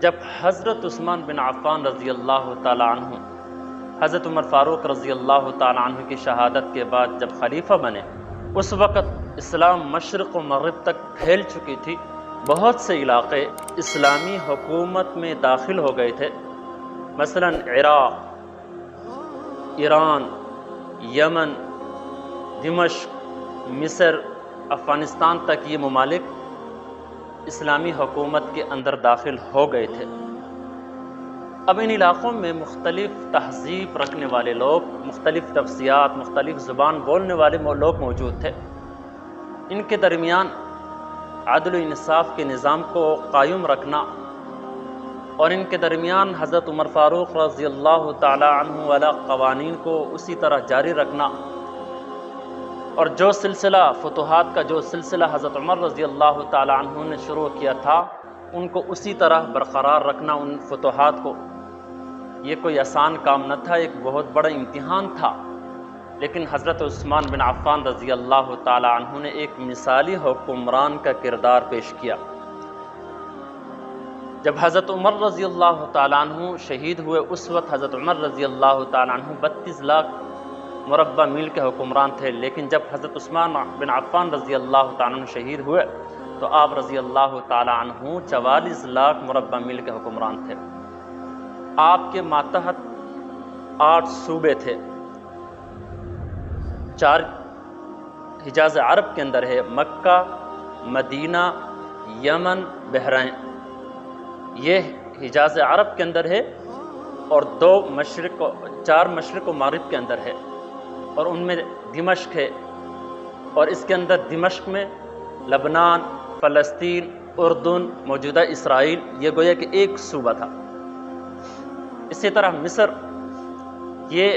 جب حضرت عثمان بن عفان رضی اللہ تعالی عنہ حضرت عمر فاروق رضی اللہ تعالی عنہ کی شہادت کے بعد جب خلیفہ بنے، اس وقت اسلام مشرق و مغرب تک پھیل چکی تھی۔ بہت سے علاقے اسلامی حکومت میں داخل ہو گئے تھے، مثلا عراق، ایران، یمن، دمشق، مصر، افغانستان تک یہ ممالک اسلامی حکومت کے اندر داخل ہو گئے تھے۔ اب ان علاقوں میں مختلف تہذیب رکھنے والے لوگ، مختلف تفسیرات، مختلف زبان بولنے والے لوگ موجود تھے۔ ان کے درمیان عدل و انصاف کے نظام کو قائم رکھنا اور ان کے درمیان حضرت عمر فاروق رضی اللہ تعالی عنہ والا قوانین کو اسی طرح جاری رکھنا، اور جو سلسلہ فتوحات کا جو سلسلہ حضرت عمر رضی اللہ تعالی عنہ نے شروع کیا تھا، ان کو اسی طرح برقرار رکھنا، ان فتوحات کو، یہ کوئی آسان کام نہ تھا، ایک بہت بڑا امتحان تھا۔ لیکن حضرت عثمان بن عفان رضی اللہ تعالی عنہ نے ایک مثالی حکمران کا کردار پیش کیا۔ جب حضرت عمر رضی اللہ تعالی عنہ شہید ہوئے، اس وقت حضرت عمر رضی اللہ تعالی عنہ 32 لاکھ مربع میل کے حکمران تھے، لیکن جب حضرت عثمان بن عفان رضی اللہ تعالی عنہ شہید ہوئے تو آپ رضی اللہ تعالی عنہ 44 لاکھ مربع میل کے حکمران تھے۔ آپ کے ماتحت 8 صوبے تھے، 4 حجاز عرب کے اندر ہے، مکہ، مدینہ، یمن، بحرین، یہ حجاز عرب کے اندر ہے، اور 4 مشرق و مغرب کے اندر ہے، اور ان میں دمشق ہے، اور اس کے اندر دمشق میں لبنان، فلسطین، اردن، موجودہ اسرائیل، یہ گویا کہ ایک صوبہ تھا۔ اسی طرح مصر، یہ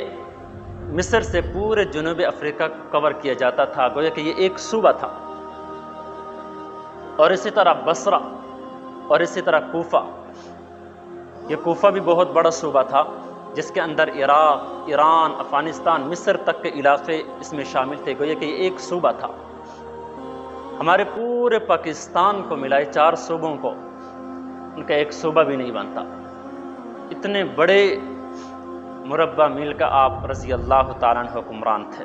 مصر سے پورے جنوب افریقہ کور کیا جاتا تھا، گویا کہ یہ ایک صوبہ تھا۔ اور اسی طرح بصرہ، اور اسی طرح کوفہ، یہ کوفہ بھی بہت بڑا صوبہ تھا، جس کے اندر عراق، ایران، افغانستان، مصر تک کے علاقے اس میں شامل تھے، گویا کہ یہ ایک صوبہ تھا۔ ہمارے پورے پاکستان کو ملائے 4 صوبوں کو، ان کا ایک صوبہ بھی نہیں بنتا، اتنے بڑے مربع میل کا آپ رضی اللہ تعالیٰ عنہ حکمران تھے۔